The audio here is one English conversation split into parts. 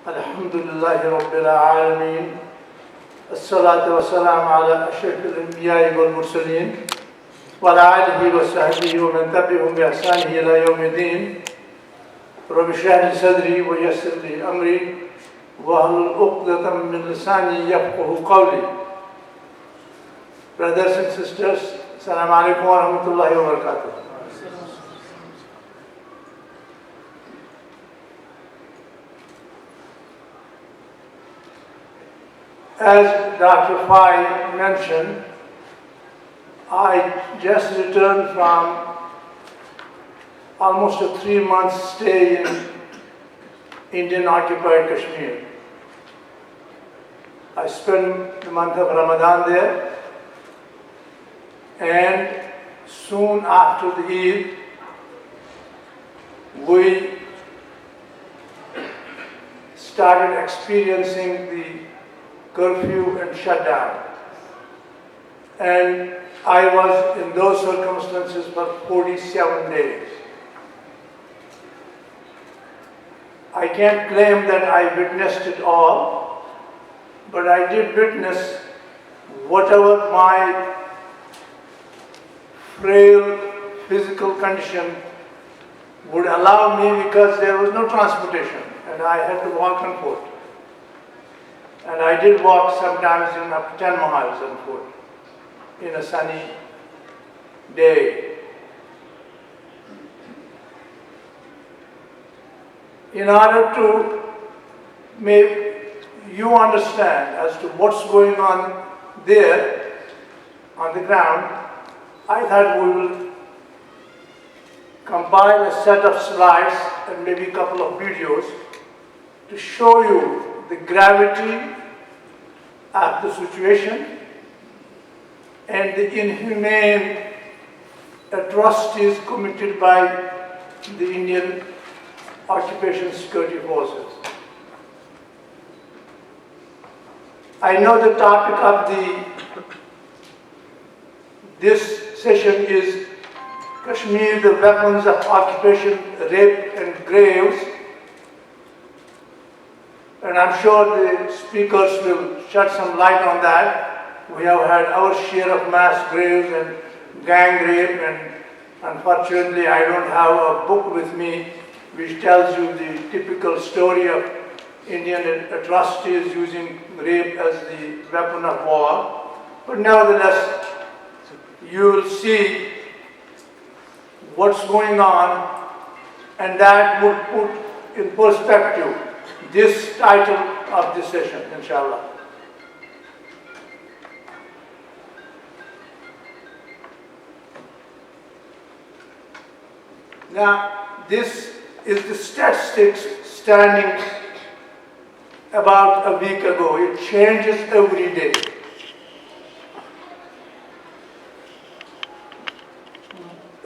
Alhamdulillahi Rabbil Alameen. As-salatu wa-salam ala ashraf al-anbiya'i wal-mursaleen wa ala alihi wa sahbihi wa man tabi'ahum bi ihsanihi ila yawmi din. Rabbi shrah li sadri wa yassir li amri wa hlul 'uqdatam min lisani yafqahu qawli. Brothers and sisters, Assalamu alaikum wa rahmatullahi wa barakatuh. As Dr. Fai mentioned, I just returned from almost a 3-month stay in Indian occupied Kashmir. I spent the month of Ramadan there, and soon after the Eid, we started experiencing the curfew and shutdown. And I was in those circumstances for 47 days. I can't claim that I witnessed it all, but I did witness whatever my frail physical condition would allow me, because there was no transportation and I had to walk on foot. And I did walk sometimes up to 10 miles on foot in a sunny day. In order to make you understand as to what's going on there on the ground, I thought we will compile a set of slides and maybe a couple of videos to show you the gravity of the situation and the inhumane atrocities committed by the Indian occupation security forces. I know the topic of this session is Kashmir, the weapons of occupation, rape and graves. And I'm sure the speakers will shed some light on that. We have had our share of mass graves and gang rape, and unfortunately I don't have a book with me which tells you the typical story of Indian atrocities using rape as the weapon of war. But nevertheless, you will see what's going on, and that would put in perspective this title of this session, inshallah. Now, this is the statistics standing about a week ago. It changes every day.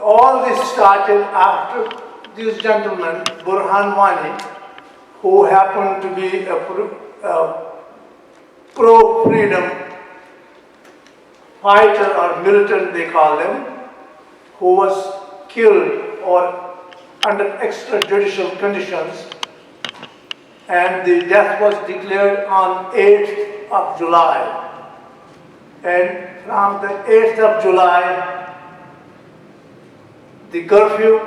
All this started after this gentleman, Burhan Wani, who happened to be a pro-freedom fighter or militant, they call them, who was killed or under extrajudicial conditions, and the death was declared on 8th of July. And from the 8th of July, the curfew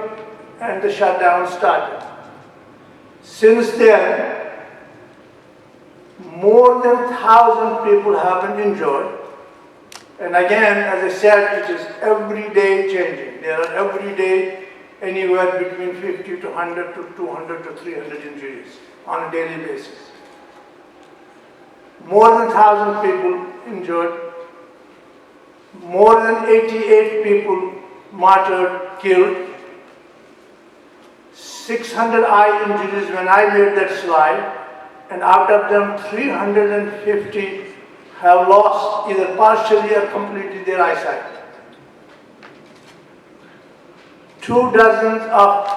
and the shutdown started. Since then, more than 1,000 people have been injured. And again, as I said, it is every day changing. There are every day anywhere between 50 to 100 to 200 to 300 injuries on a daily basis. More than 1,000 people injured, more than 88 people martyred, killed, 600 eye injuries when I made that slide, and out of them 350 have lost either partially or completely their eyesight. 24 of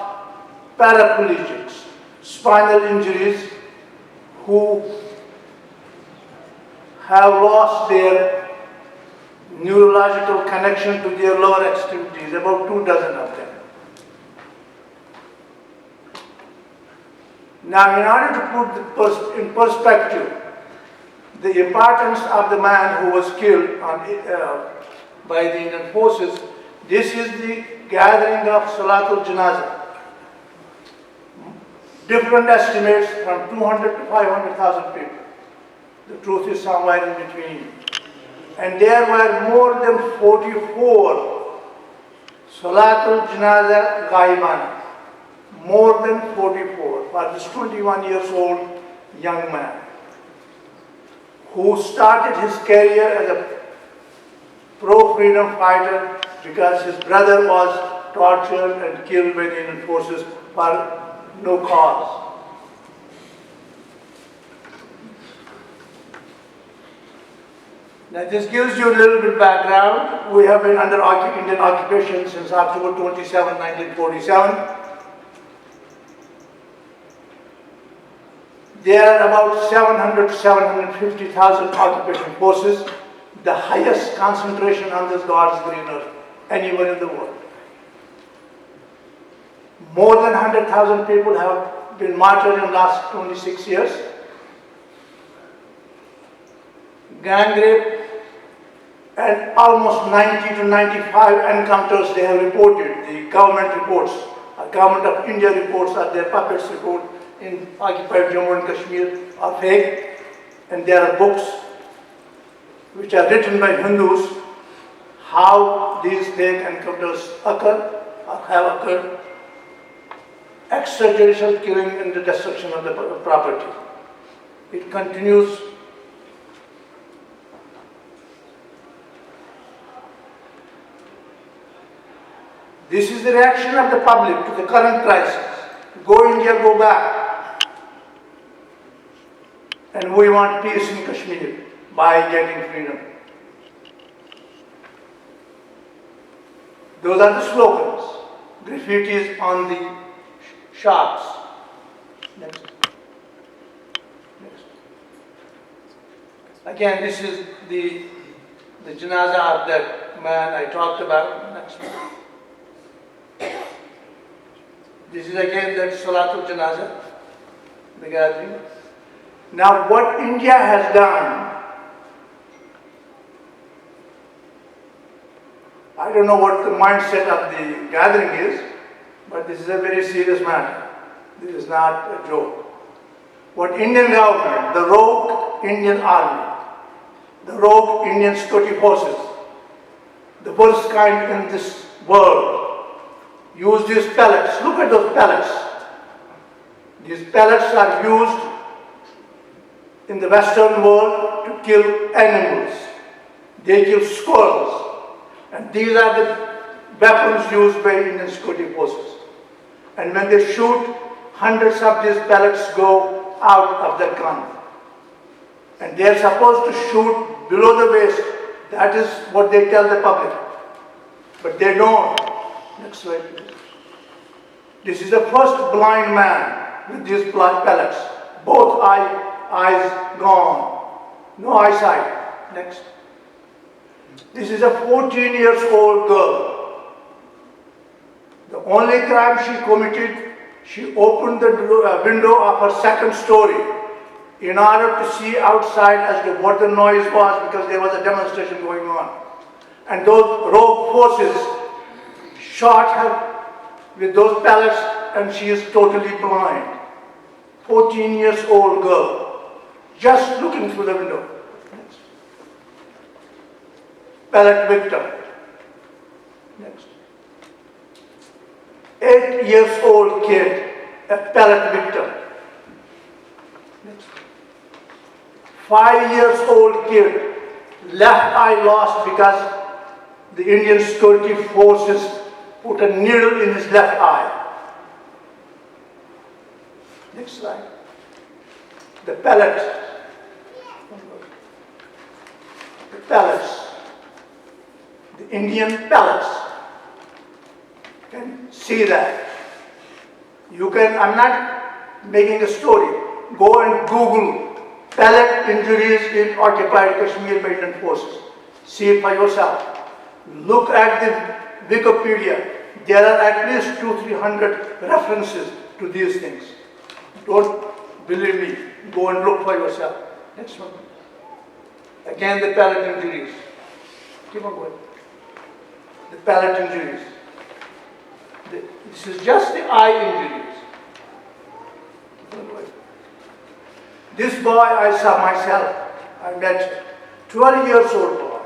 paraplegics, spinal injuries, who have lost their neurological connection to their lower extremities, about 24 of them. Now, in order to put in perspective the importance of the man who was killed by the Indian forces, this is the gathering of Salatul Janazah. Different estimates from 200 to 500,000 people. The truth is somewhere in between. And there were more than 44 Salatul Janazah Ghaibana. More than 44 for this 21 years old young man who started his career as a pro-freedom fighter because his brother was tortured and killed by the Indian forces for no cause. Now this gives you a little bit background. We have been under Indian occupation since October 27, 1947. There are about 700 to 750,000 occupation forces, the highest concentration on this God's green earth anywhere in the world. More than 100,000 people have been martyred in the last 26 years. Gang rape and almost 90 to 95 encounters they have reported. The government reports, Government of India reports or their puppets report in occupied Jammu and Kashmir are fake, and there are books which are written by Hindus how these fake encounters occur or have occurred. Extrajudicial killing and the destruction of the property. It continues. This is the reaction of the public to the current crisis. Go India, go back. And we want peace in Kashmir by getting freedom. Those are the slogans. Graffitis on the shops. Next. Next. Again, this is the janazah of that man I talked about. Next one. This is again that Salatul Janazah, the gathering. Now what India has done, I don't know what the mindset of the gathering is, but this is a very serious matter. This is not a joke. What Indian government, the rogue Indian army, the rogue Indian security forces, the worst kind in this world, use these pellets. Look at those pellets. These pellets are used in the Western world to kill animals. They kill squirrels. And these are the weapons used by Indian security forces. And when they shoot, hundreds of these pellets go out of the gun. And they are supposed to shoot below the waist. That is what they tell the public. But they don't. Next slide, please. This is the first blind man with these pellets. Both eyes gone. No eyesight. Next. This is a 14 years old girl. The only crime she committed, she opened the window of her second story in order to see outside as to what the noise was, because there was a demonstration going on. And those rogue forces shot her with those pellets and she is totally blind. 14 years old girl, just looking through the window. Next. Pellet victim. Next. 8 years old kid, a pellet victim. Next. 5 years old kid, left eye lost because the Indian security forces put a needle in his left eye. Next slide. The pellets. The pellets. The Indian pellets. You can see that. You can, I'm not making a story. Go and Google pellet injuries in occupied Kashmir by Indian forces. See it by yourself. Look at the Wikipedia. There are at least 200-300 references to these things. Don't believe me. Go and look for yourself. Next one. Again, the palate injuries. Keep on going. The palate injuries. This is just the eye injuries. Keep on going. This boy I saw myself. I met 12 years old boy.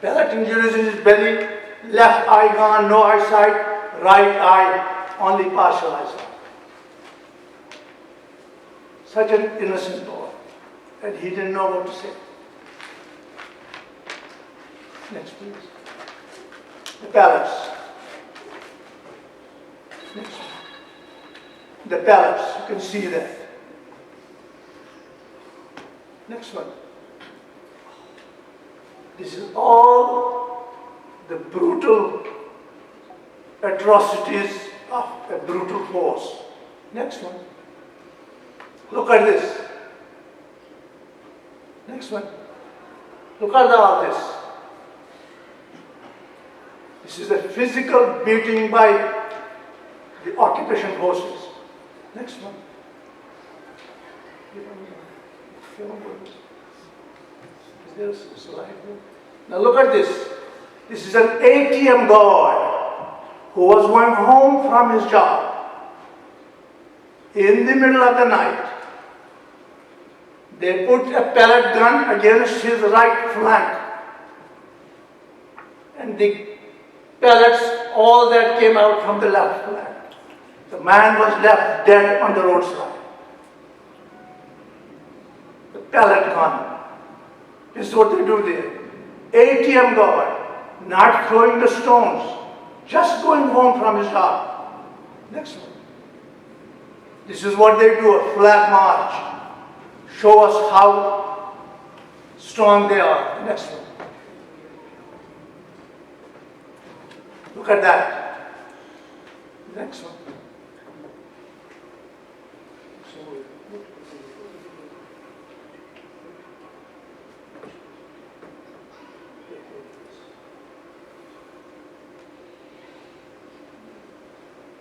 Palate injuries in his belly, left eye gone, no eyesight, right eye, only partial eyesight. Such an innocent boy. And he didn't know what to say. Next, please. The palates. Next one. The palates, you can see that. Next one. This is all the brutal atrocities of a brutal force. Next one. Look at this. Next one. Look at all this. This is a physical beating by the occupation forces. Next one. Is there a slide? Now look at this. This is an ATM boy who was going home from his job. In the middle of the night, they put a pellet gun against his right flank. And the pellets, all that came out from the left flank. The man was left dead on the roadside. The pellet gun. This is what they do there. ATM guy, not throwing the stones, just going home from his job. Next one. This is what they do, a flag march. Show us how strong they are. Next one. Look at that. Next one.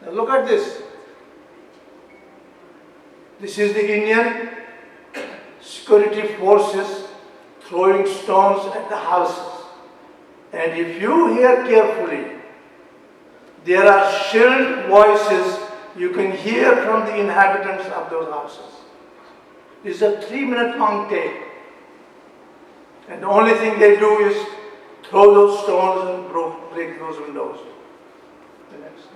Now look at this. This is the Indian security forces throwing stones at the houses. And if you hear carefully, there are shrill voices you can hear from the inhabitants of those houses. This is a 3-minute long tape. And the only thing they do is throw those stones and break those windows. The next.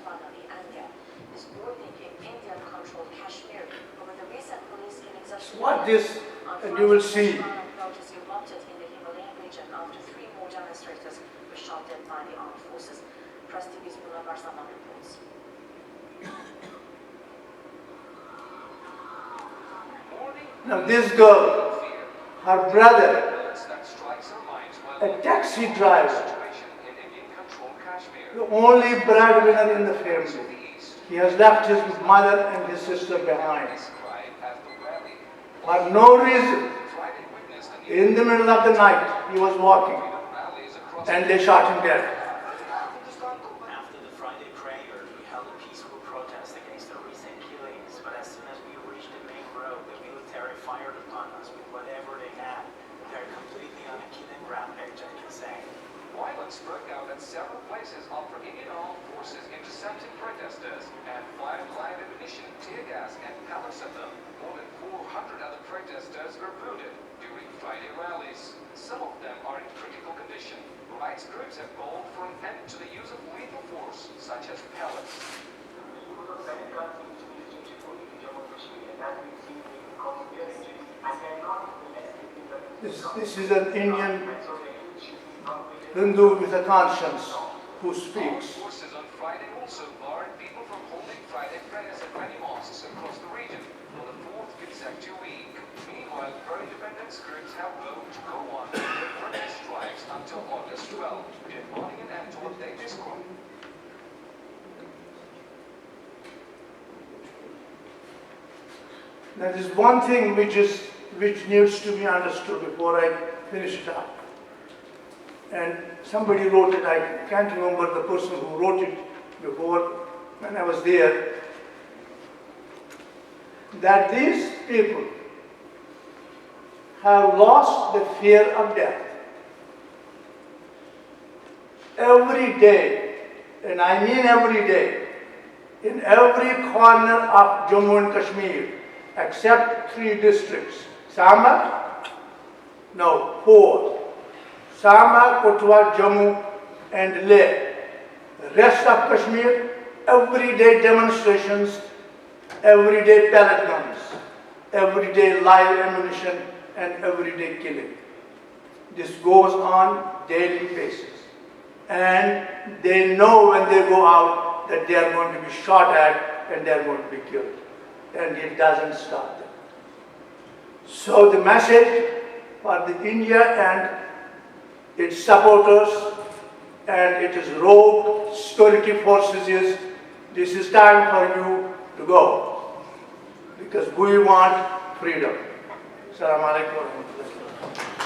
Finally, India is warning Indian-controlled Kashmir over the recent police killings of What this, and you will see. Protests erupted in the Himalayan region after 3 more demonstrators were shot dead by the armed forces. Press TV's Mullah Barzaman reports. Now this girl, her brother, a taxi driver, the only breadwinner in the family. He has left his mother and his sister behind. For no reason, in the middle of the night, he was walking, and they shot him dead. After the Friday prayer, we held a peaceful protest against the recent killings, but as soon as we reached the main road, the military fired upon us with whatever they had. They're completely on a killing rampage, I can say. Violence broke out at several places after Indian armed forces intercepted protesters and fired live ammunition, tear gas, and pellets at them. More than 400 other protesters were wounded during Friday rallies. Some of them are in critical condition. Rights groups have called for an end to the use of lethal force, such as pellets. This is an Indian Hindu with a conscience who speaks. Forces on Friday also barred people from holding Friday prayers at many mosques across the region for the 4th consecutive week. Meanwhile, pro-independence groups have vowed to go on with their protest strikes until August 12, demanding an end to what they describe. There is one thing which needs to be understood before I finish it up. and somebody wrote it, I can't remember the person who wrote it before when I was there, that these people have lost the fear of death. Every day, and I mean every day, in every corner of Jammu and Kashmir, except 3 districts, Samba, no, 4, Samba, Kotwa, Jammu and Leh. The rest of Kashmir, everyday demonstrations, everyday pellet guns, everyday live ammunition, and everyday killing. This goes on daily basis. And they know when they go out that they are going to be shot at and they are going to be killed. And it doesn't stop them. So the message for the India and its supporters and its rogue security forces is, this is time for you to go. Because we want freedom. Assalamu alaikum wa rahmatullahi wa barakatuh.